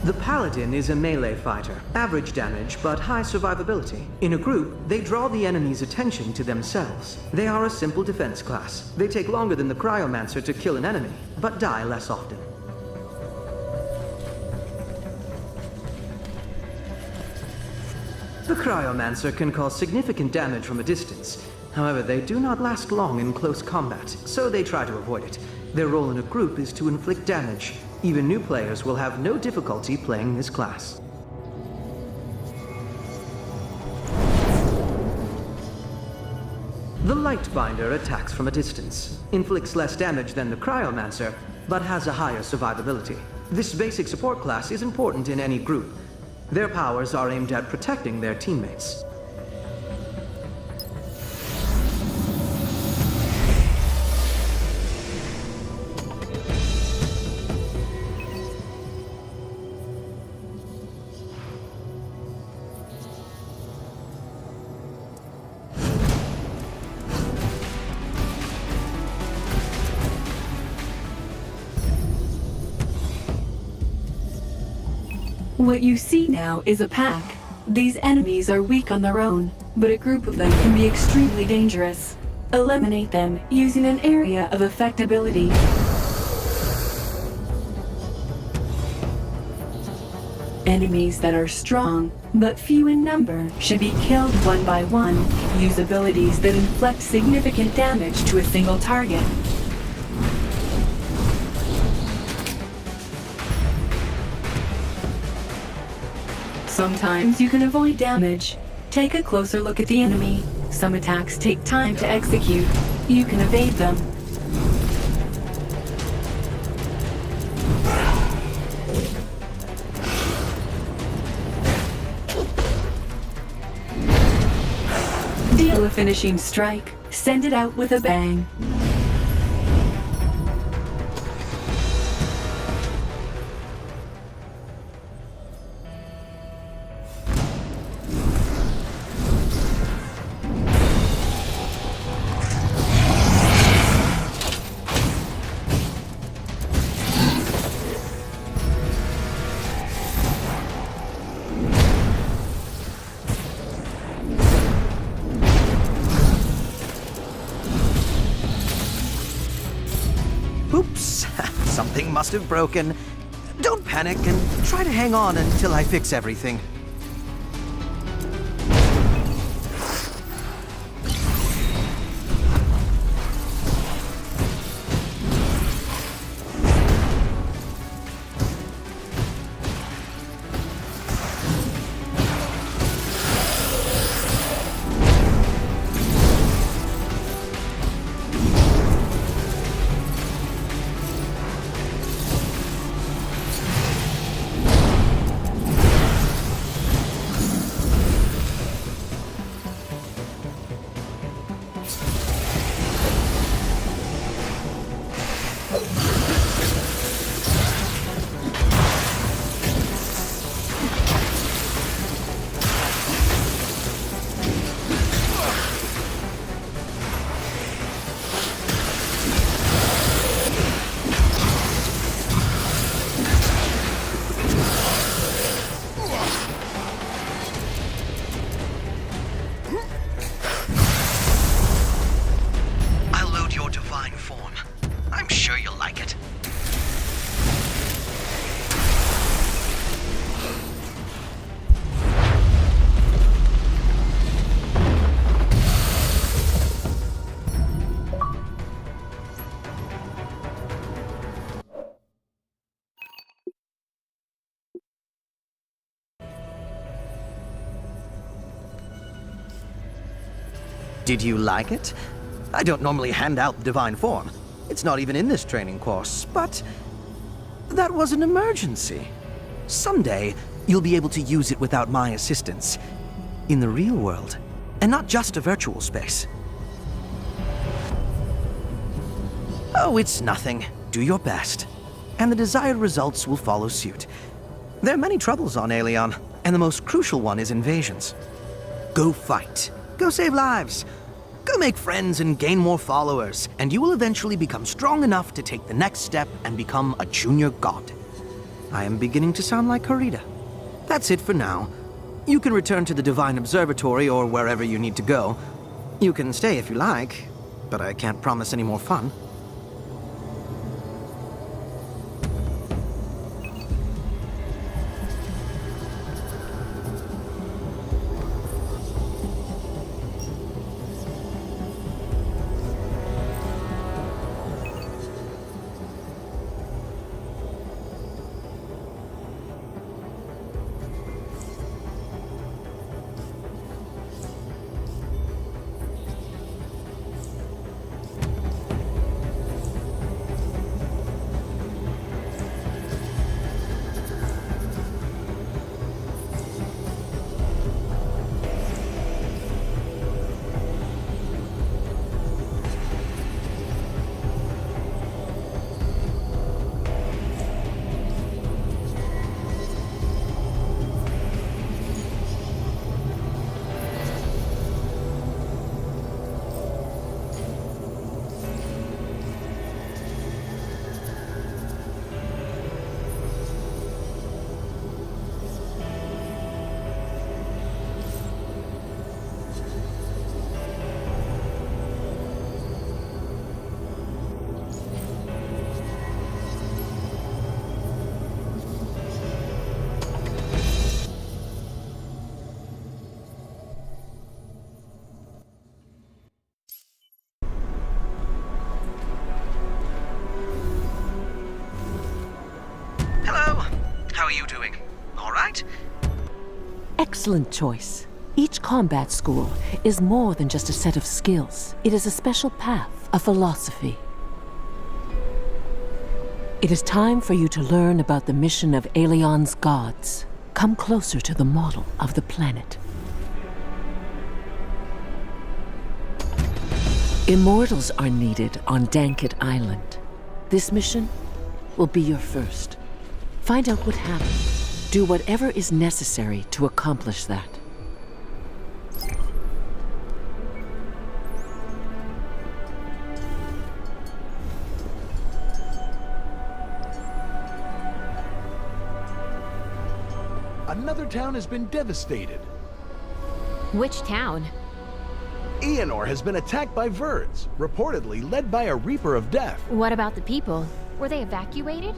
The Paladin is a melee fighter, average damage but high survivability. In a group, they draw the enemy's attention to themselves. They are a simple defense class. They take longer than the Cryomancer to kill an enemy, but die less often. The Cryomancer can cause significant damage from a distance. However, they do not last long in close combat, so they try to avoid it. Their role in a group is to inflict damage. Even new players will have no difficulty playing this class. The Lightbinder attacks from a distance, inflicts less damage than the Cryomancer, but has a higher survivability. This basic support class is important in any group. Their powers are aimed at protecting their teammates. What you see now is a pack. These enemies are weak on their own, but a group of them can be extremely dangerous. Eliminate them using an area of effectability. Enemies that are strong, but few in number, should be killed one by one. Use abilities that inflict significant damage to a single target. Sometimes you can avoid damage. Take a closer look at the enemy. Some attacks take time to execute. You can evade them. Deal a finishing strike. Send it out with a bang. Oops, something must have broken. Don't panic and try to hang on until I fix everything. Did you like it? I don't normally hand out the divine form. It's not even in this training course, but that was an emergency. Someday, you'll be able to use it without my assistance. In the real world, and not just a virtual space. Oh, it's nothing. Do your best. And the desired results will follow suit. There are many troubles on Aelion, and the most crucial one is invasions. Go fight. Go save lives. Go make friends and gain more followers, and you will eventually become strong enough to take the next step and become a junior god. I am beginning to sound like Harita. That's it for now. You can return to the Divine Observatory or wherever you need to go. You can stay if you like, but I can't promise any more fun. How are you doing? All right? Excellent choice. Each combat school is more than just a set of skills. It is a special path, a philosophy. It is time for you to learn about the mission of Aelion's gods. Come closer to the model of the planet. Immortals are needed on Dankit Island. This mission will be your first. Find out what happened. Do whatever is necessary to accomplish that. Another town has been devastated. Which town? Eonor has been attacked by Verds, reportedly led by a Reaper of Death. What about the people? Were they evacuated?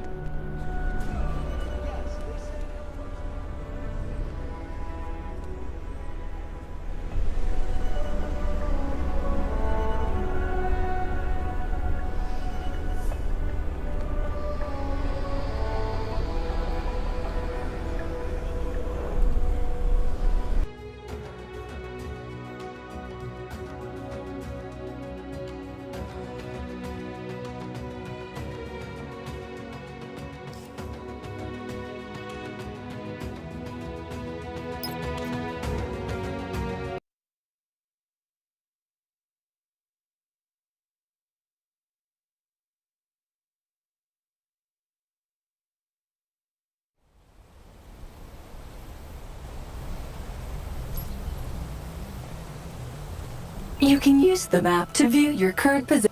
You can use the map to view your current position.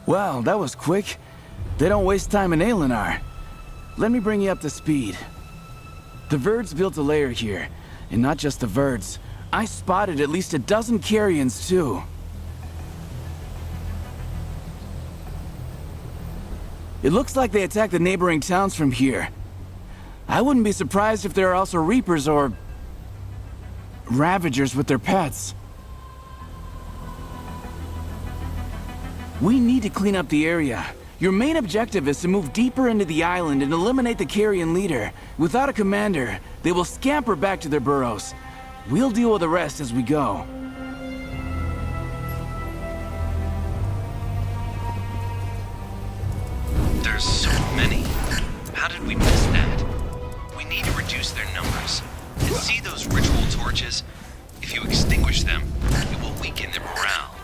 Wow, that was quick. They don't waste time in Aelinar. Let me bring you up to speed. The Verds built a lair here, and not just the Verds. I spotted at least a dozen Carrions, too. It looks like they attacked the neighboring towns from here. I wouldn't be surprised if there are also Reapers or Ravagers with their pets. We need to clean up the area. Your main objective is to move deeper into the island and eliminate the Carrion leader. Without a commander, they will scamper back to their burrows. We'll deal with the rest as we go. There's so many. How did we miss that? We need to reduce their numbers. And see those ritual torches? If you extinguish them, it will weaken their morale.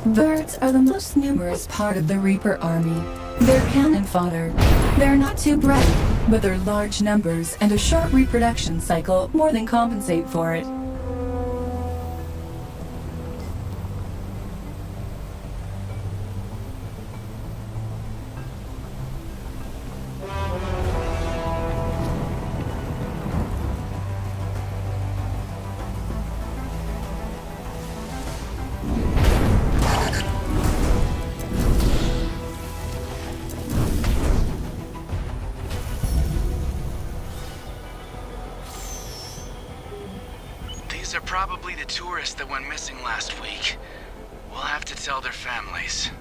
Birds are the most numerous part of the Reaper army. They're cannon fodder. They're not too bright, but their large numbers and a short reproduction cycle more than compensate for it. Probably the tourists that went missing last week. We'll have to tell their families.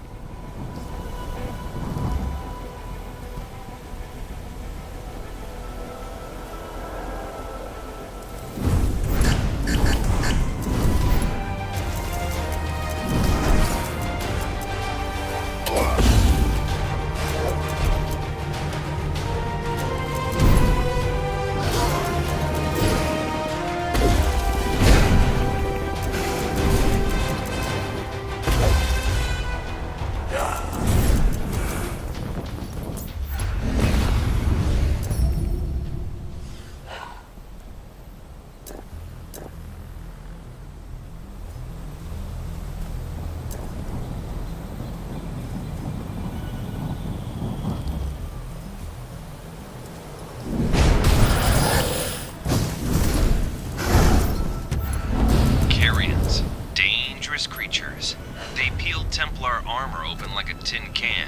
Creatures. They peeled Templar armor open like a tin can.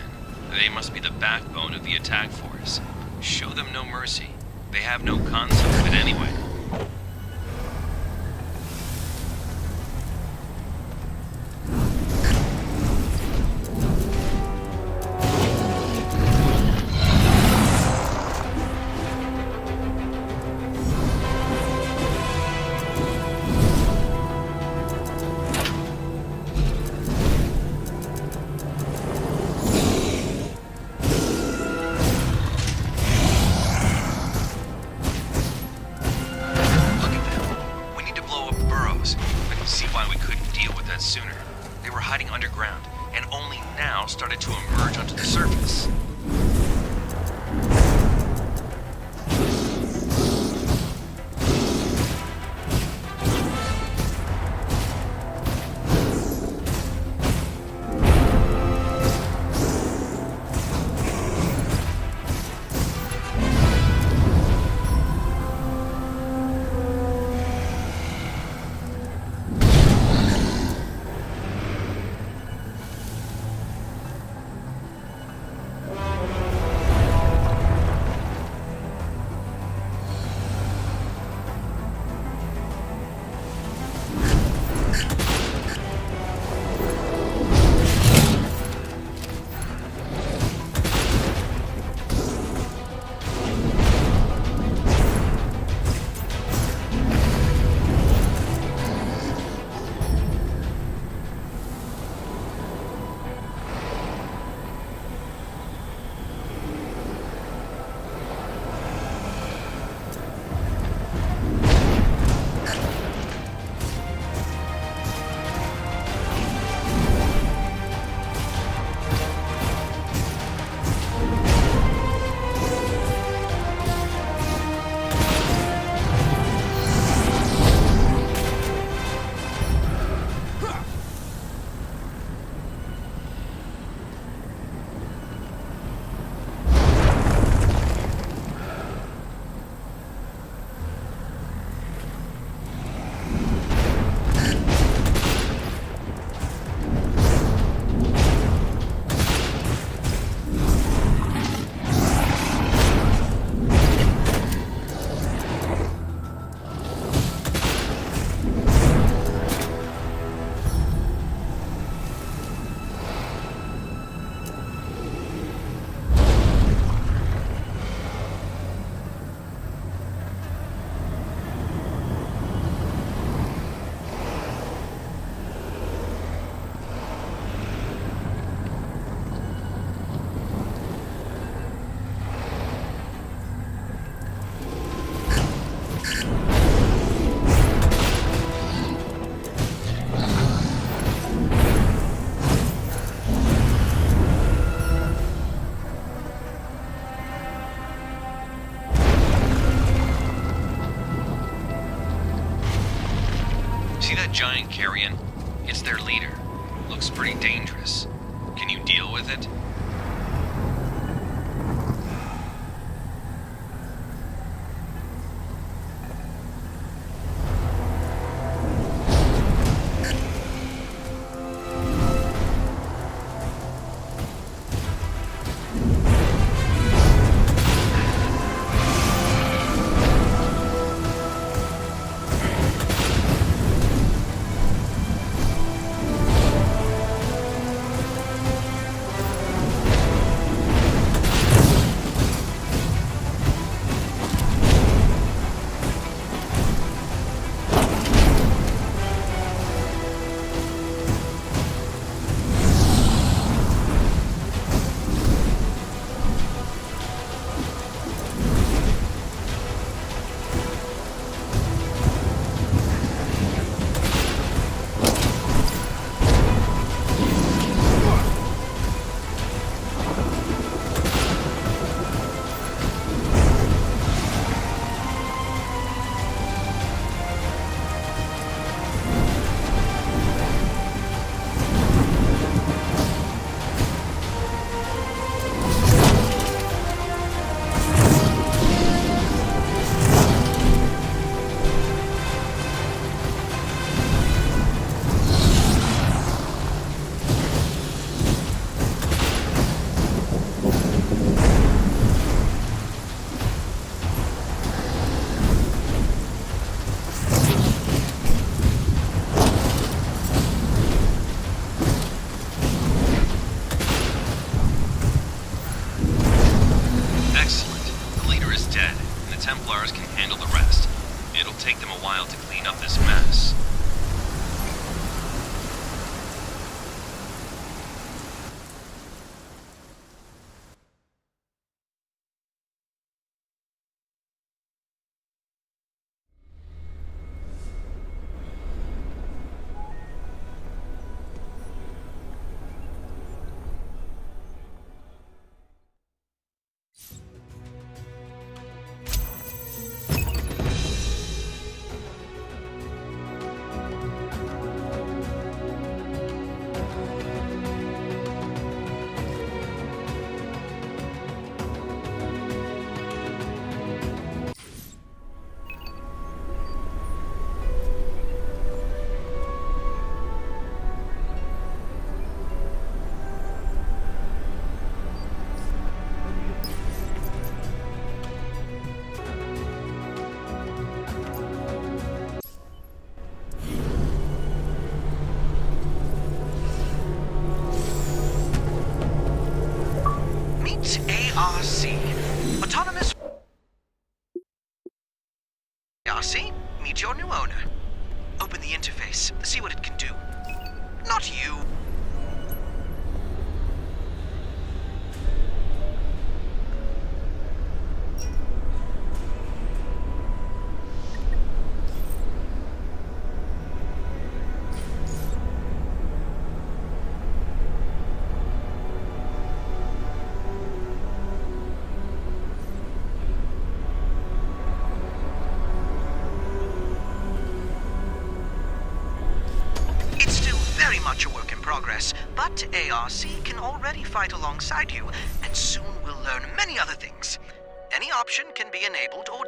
They must be the backbone of the attack force. Show them no mercy. They have no concept of it anyway. Sooner. They were hiding underground, and only now started to emerge onto the surface. See that giant carrion? It's their leader. Looks pretty dangerous. Can you deal with it? ARC. Autonomous... ARC, meet your new owner. Open the interface, see what it can do. Not you. Much a work in progress, but ARC can already fight alongside you, and soon we'll learn many other things. Any option can be enabled or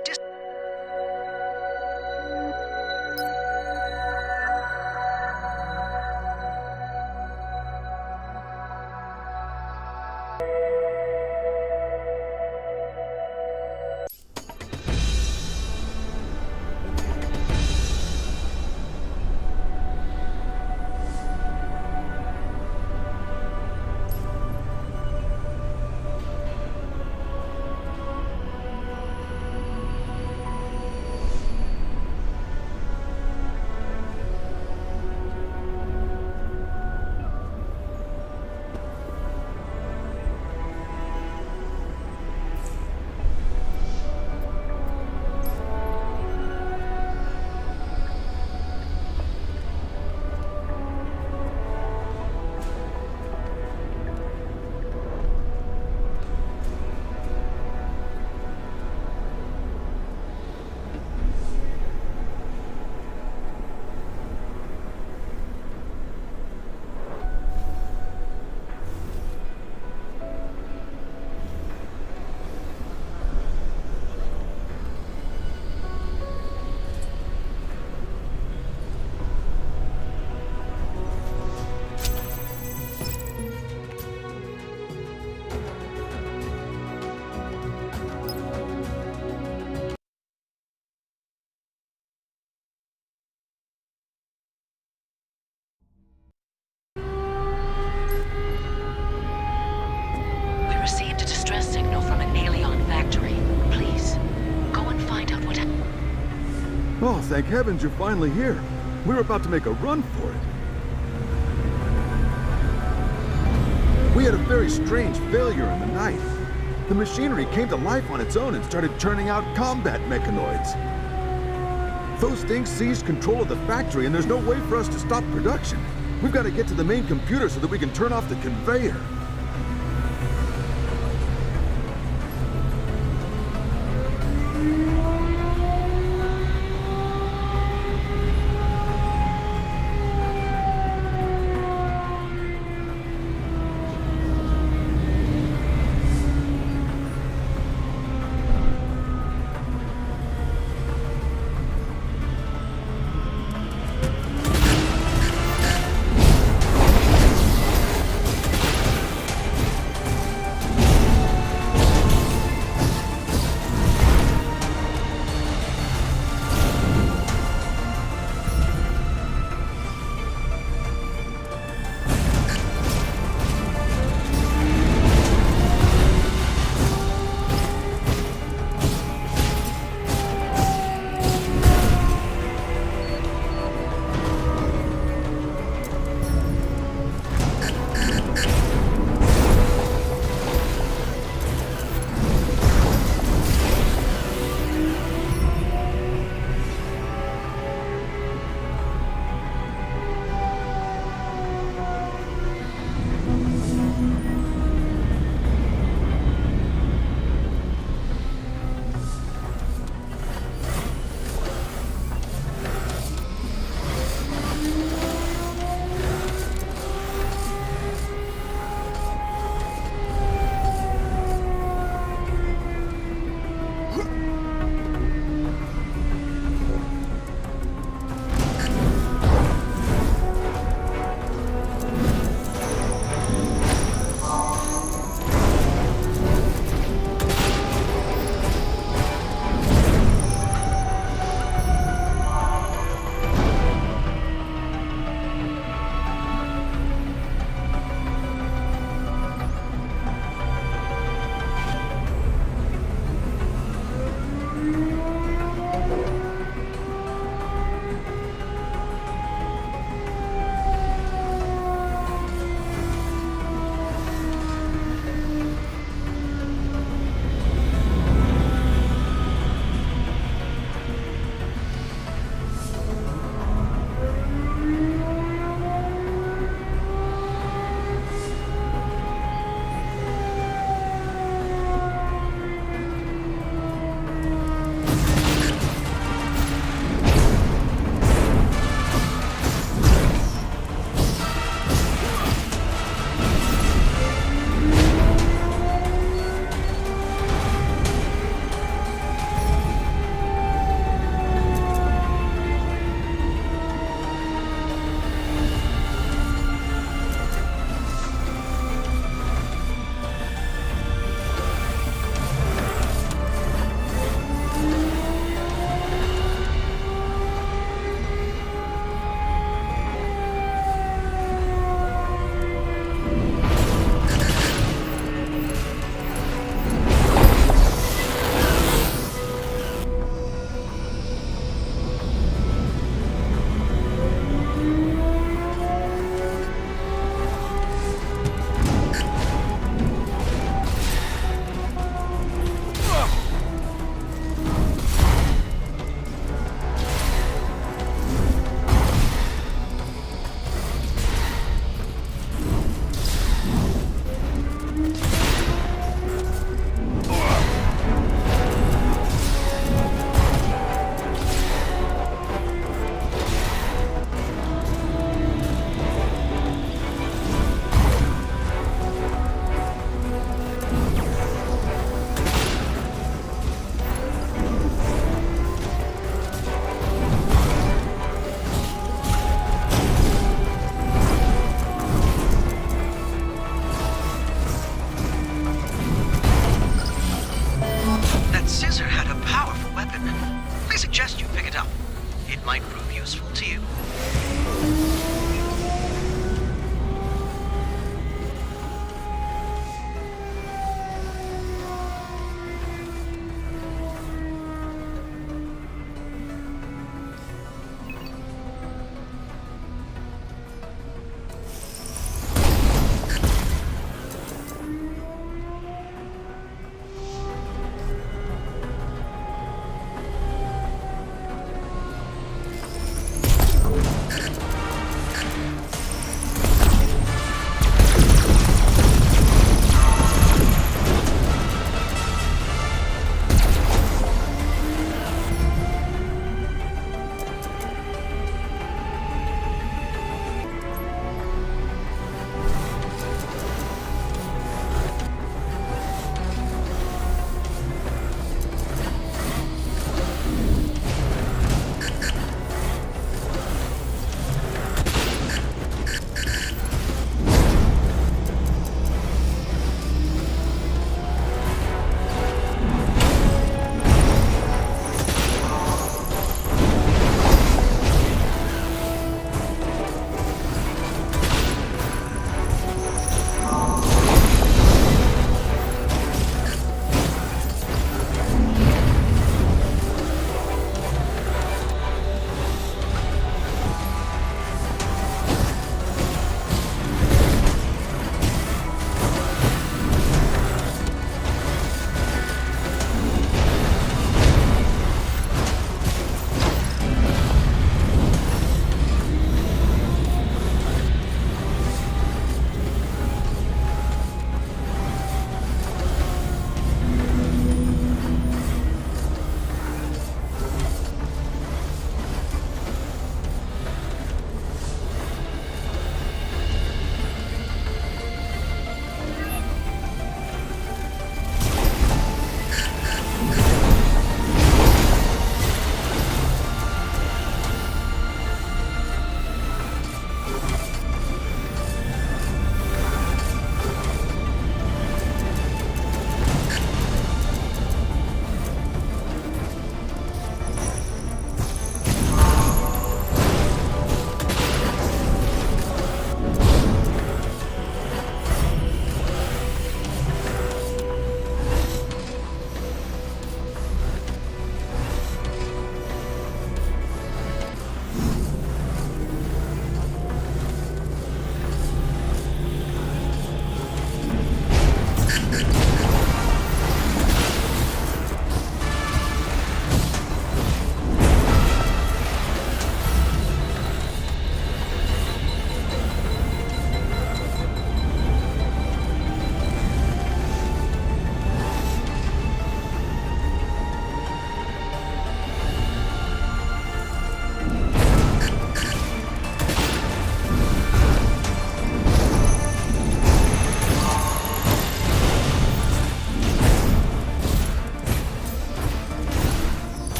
Oh, thank heavens you're finally here. We were about to make a run for it. We had a very strange failure in the night. The machinery came to life on its own and started churning out combat mechanoids. Those things seized control of the factory and there's no way for us to stop production. We've got to get to the main computer so that we can turn off the conveyor.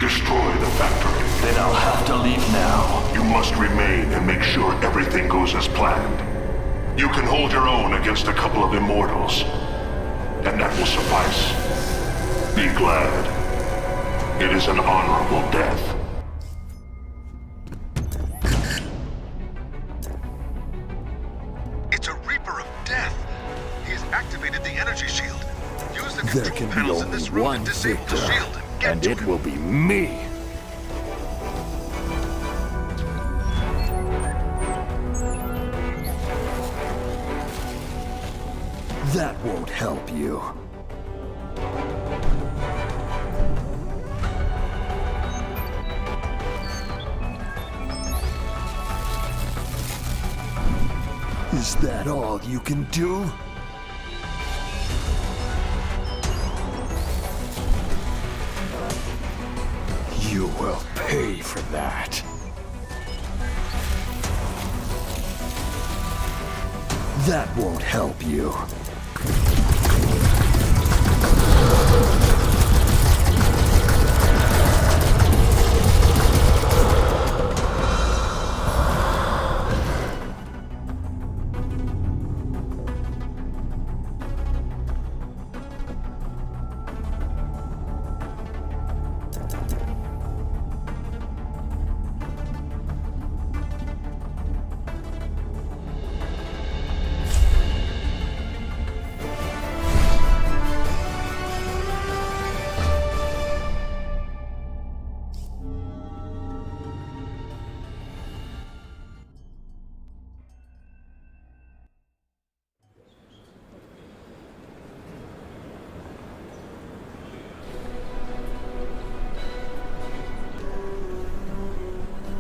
Destroy the factory. Then I'll have to leave now. You must remain and make sure everything goes as planned. You can hold your own against a couple of immortals, and that will suffice. Be glad. It is an honorable death. It's a Reaper of Death. He has activated the energy shield. Use the There control can be panels in only this room one to disable the victor, shield and get and to it him. will be me. That won't help you. Is that all you can do? You will pay for that. That won't help you.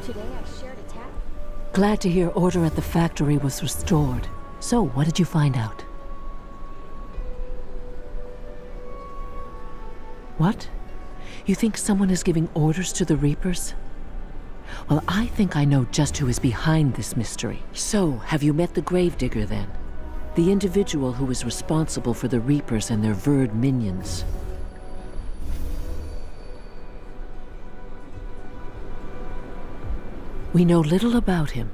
Today I shared a tap. Glad to hear order at the factory was restored. So, what did you find out? What? You think someone is giving orders to the Reapers? Well, I think I know just who is behind this mystery. So, have you met the Gravedigger then? The individual who is responsible for the Reapers and their Verd minions. We know little about him.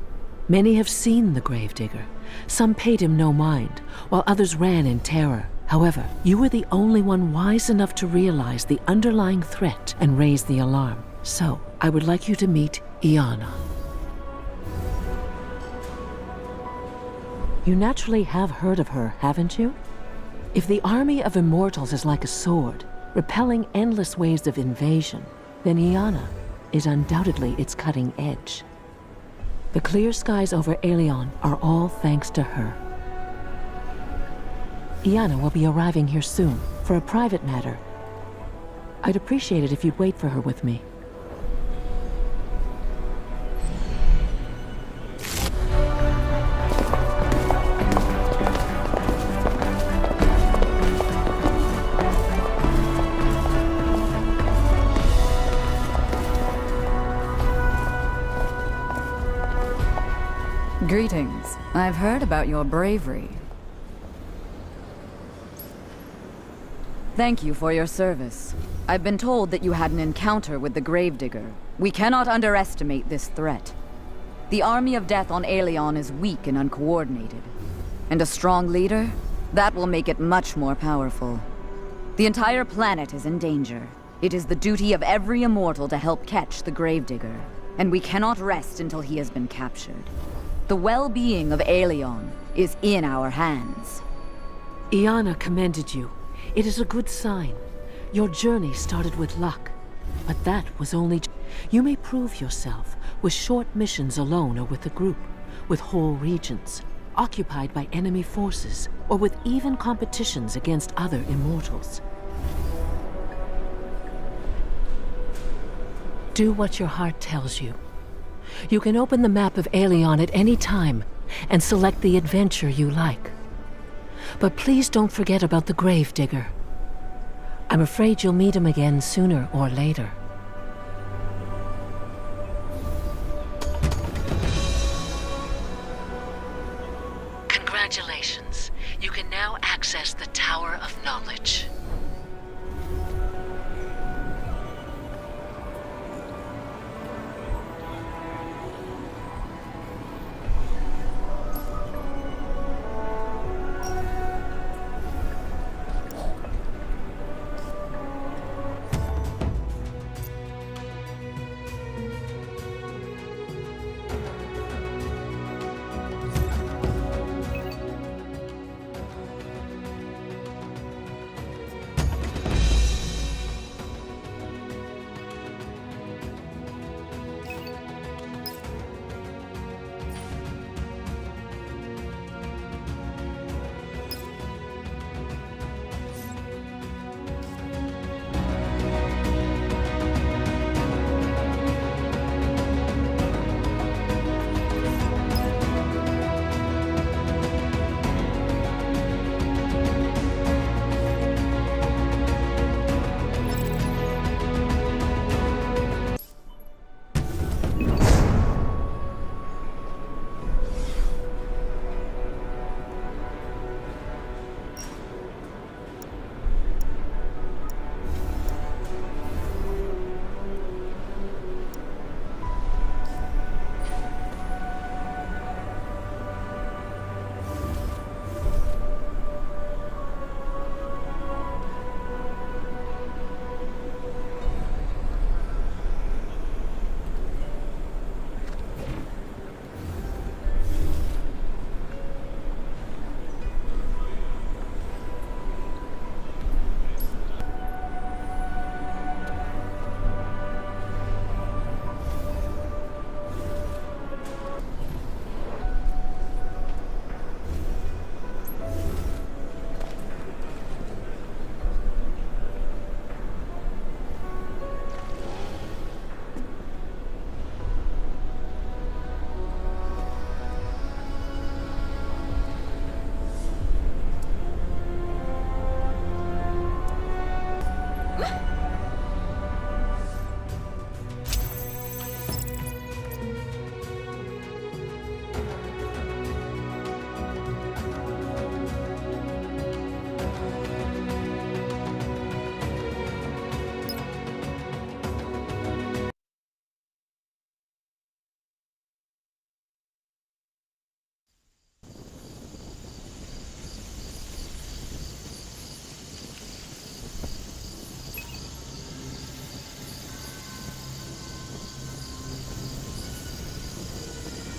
Many have seen the Gravedigger. Some paid him no mind, while others ran in terror. However, you were the only one wise enough to realize the underlying threat and raise the alarm. So, I would like you to meet Iana. You naturally have heard of her, haven't you? If the army of immortals is like a sword, repelling endless waves of invasion, then Iana is undoubtedly its cutting edge. The clear skies over Aelion are all thanks to her. Iana will be arriving here soon, for a private matter. I'd appreciate it if you'd wait for her with me. Greetings. I've heard about your bravery. Thank you for your service. I've been told that you had an encounter with the Gravedigger. We cannot underestimate this threat. The army of death on Aelion is weak and uncoordinated. And a strong leader? That will make it much more powerful. The entire planet is in danger. It is the duty of every immortal to help catch the Gravedigger. And we cannot rest until he has been captured. The well-being of Aelion is in our hands. Iana commended you. It is a good sign. Your journey started with luck. But that was only... You may prove yourself with short missions alone or with a group, with whole regions, occupied by enemy forces, or with even competitions against other immortals. Do what your heart tells you. You can open the map of Aelion at any time and select the adventure you like. But please don't forget about the Gravedigger. I'm afraid you'll meet him again sooner or later. Congratulations. You can now access the Tower of Knowledge.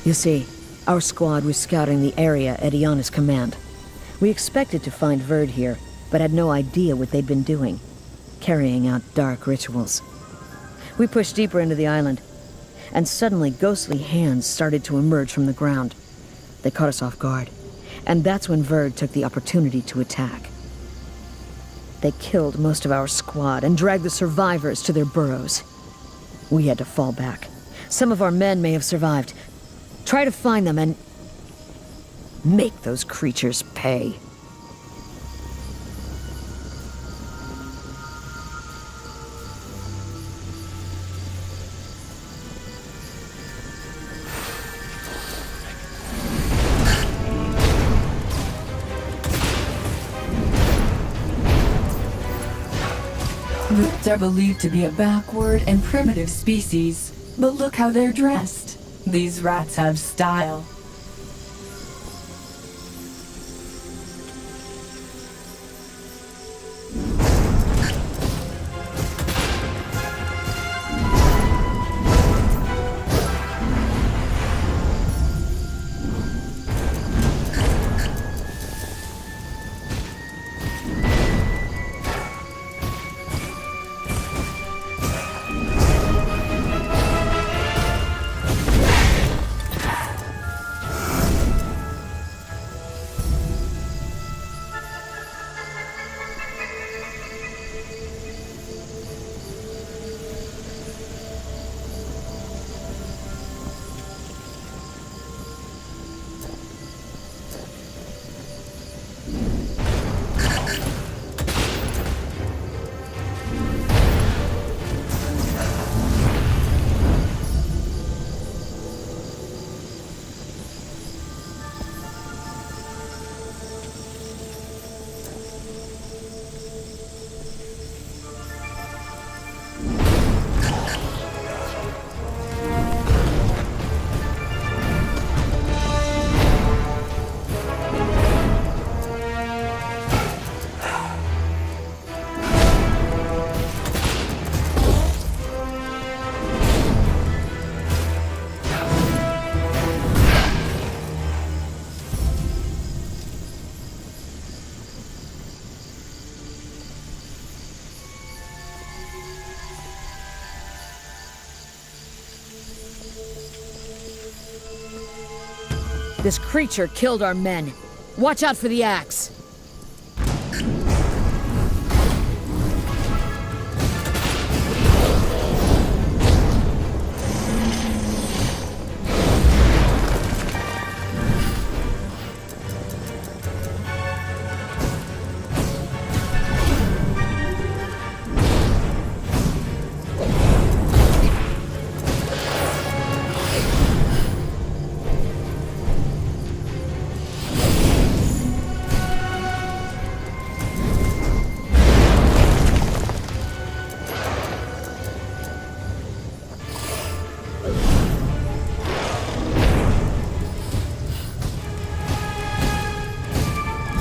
You see, our squad was scouting the area at Iana's command. We expected to find Verd here, but had no idea what they'd been doing, carrying out dark rituals. We pushed deeper into the island, and suddenly ghostly hands started to emerge from the ground. They caught us off guard, and that's when Verd took the opportunity to attack. They killed most of our squad and dragged the survivors to their burrows. We had to fall back. Some of our men may have survived. Try to find them and make those creatures pay. Roots are believed to be a backward and primitive species, but look how they're dressed. These rats have style. This creature killed our men. Watch out for the axe.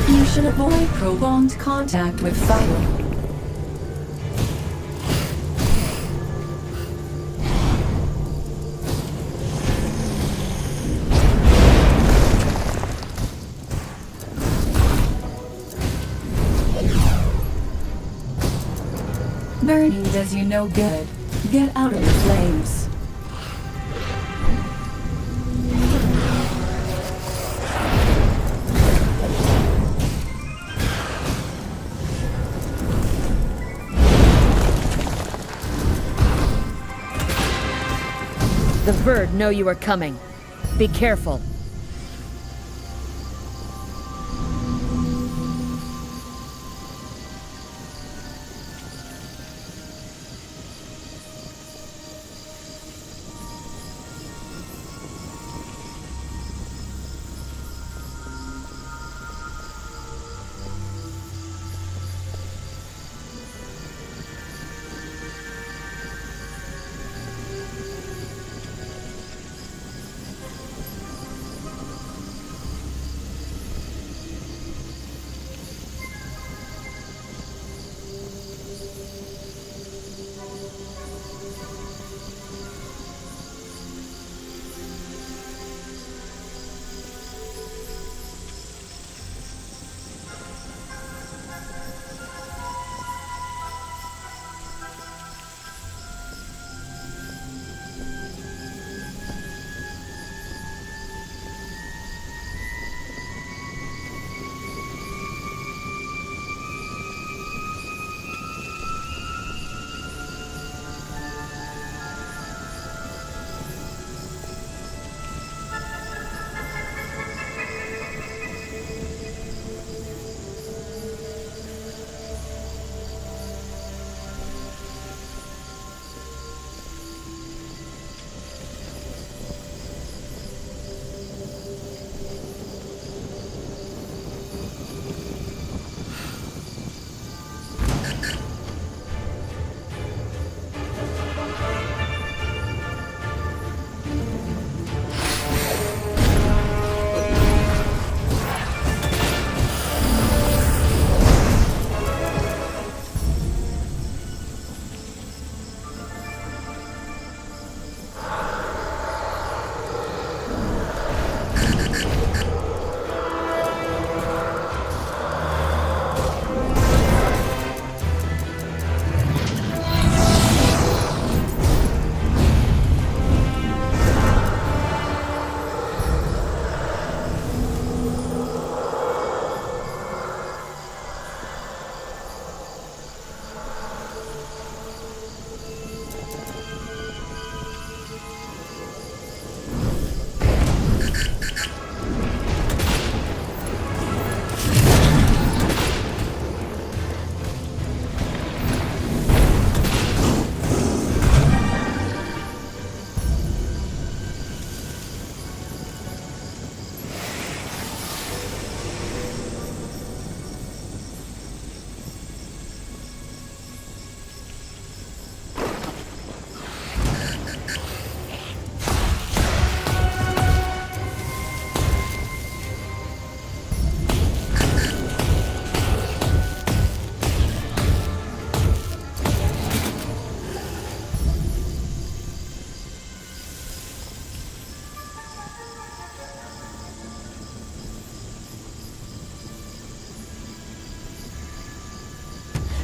You should avoid prolonged contact with fire. Burning does you no good. Get out of the flames. The Verd know you are coming. Be careful.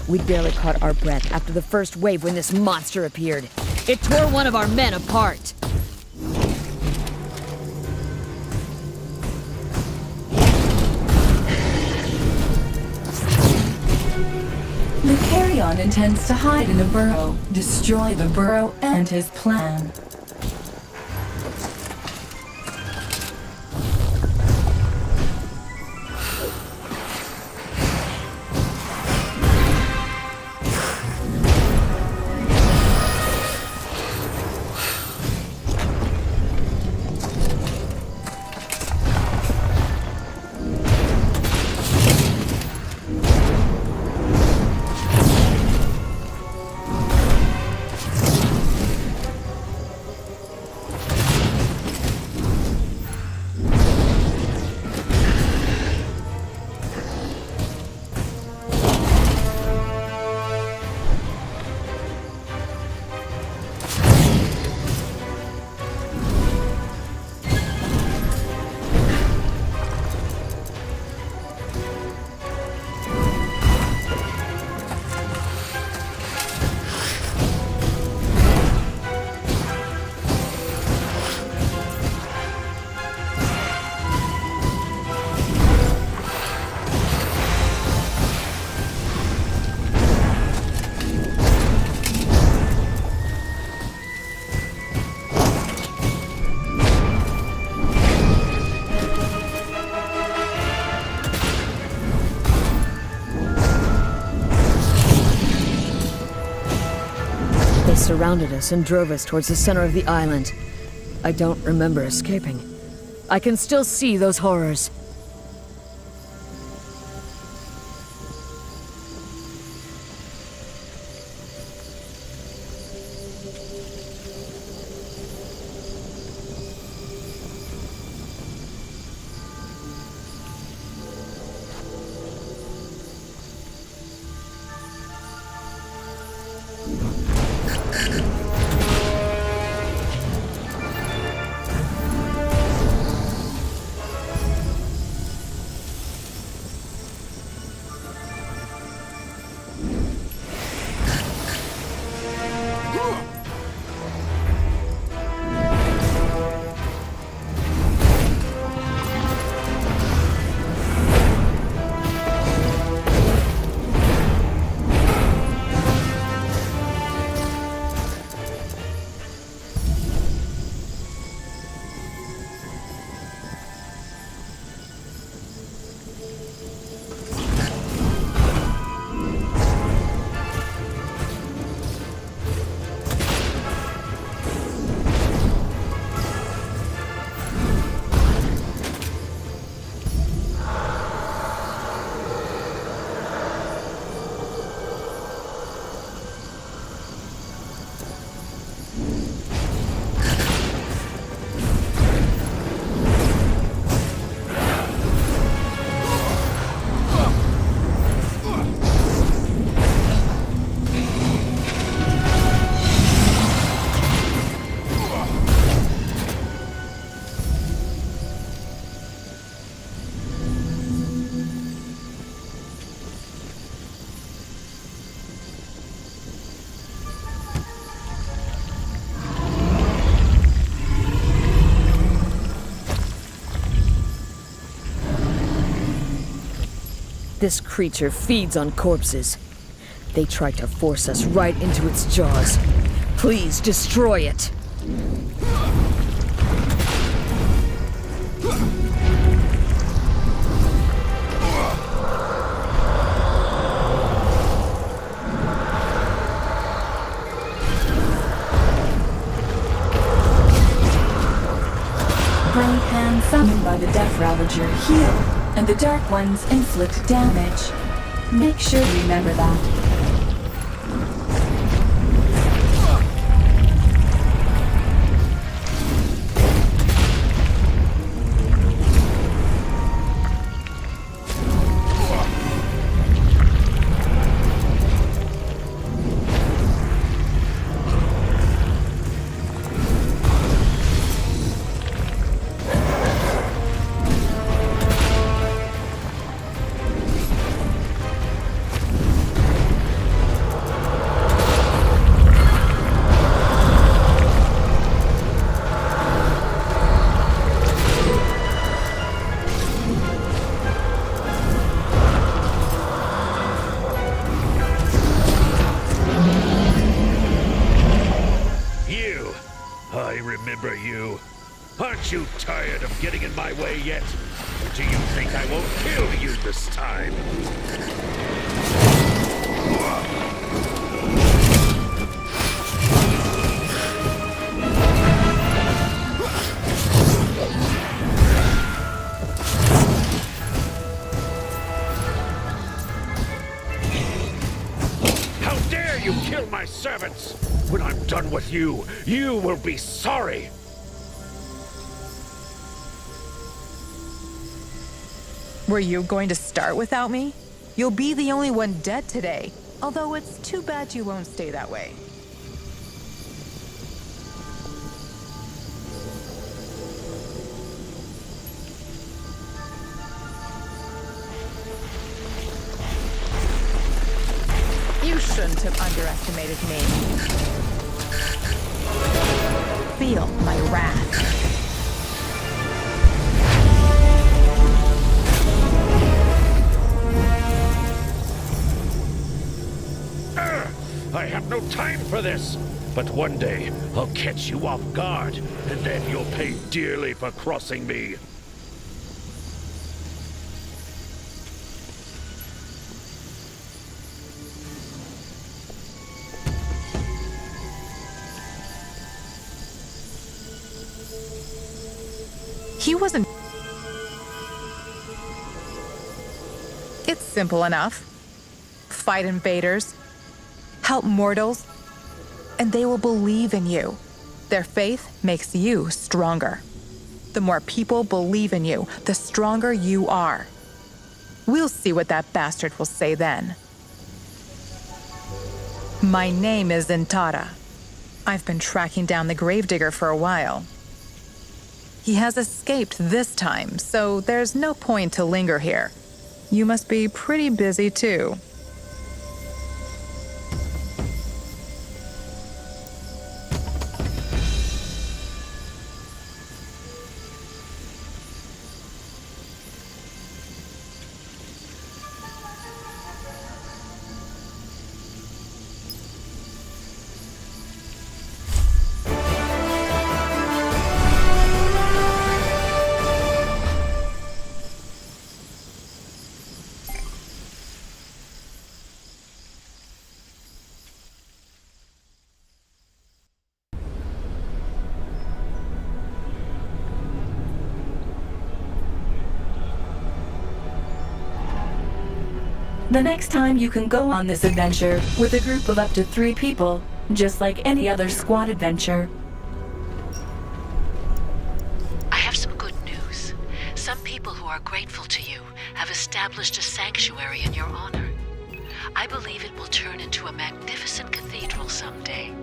We'd barely caught our breath after the first wave when this monster appeared. It tore one of our men apart. The Carrion intends to hide in a burrow, destroy the burrow and his plan. They surrounded us and drove us towards the center of the island. I don't remember escaping. I can still see those horrors. This creature feeds on corpses. They tried to force us right into its jaws. Please destroy it. Brain hand summoned by the Death Ravager heal, and the Dark Ones inflict damage. Make sure to remember that. remember you. Aren't you tired of getting in my way yet? Or do you think I won't kill you this time? How dare you kill my servants! When I'm done with you, you will be sorry! Were you going to start without me? You'll be the only one dead today. Although it's too bad you won't stay that way. You shouldn't have underestimated me. Feel my wrath. I have no time for this! But one day, I'll catch you off guard, and then you'll pay dearly for crossing me. He wasn't... It's simple enough. Fight invaders. Help mortals, and they will believe in you. Their faith makes you stronger. The more people believe in you, the stronger you are. We'll see what that bastard will say then. My name is Zentara. I've been tracking down the gravedigger for a while. He has escaped this time, so there's no point to linger here. You must be pretty busy too. The next time you can go on this adventure with a group of up to 3 people, just like any other squad adventure. I have some good news. Some people who are grateful to you have established a sanctuary in your honor. I believe it will turn into a magnificent cathedral someday.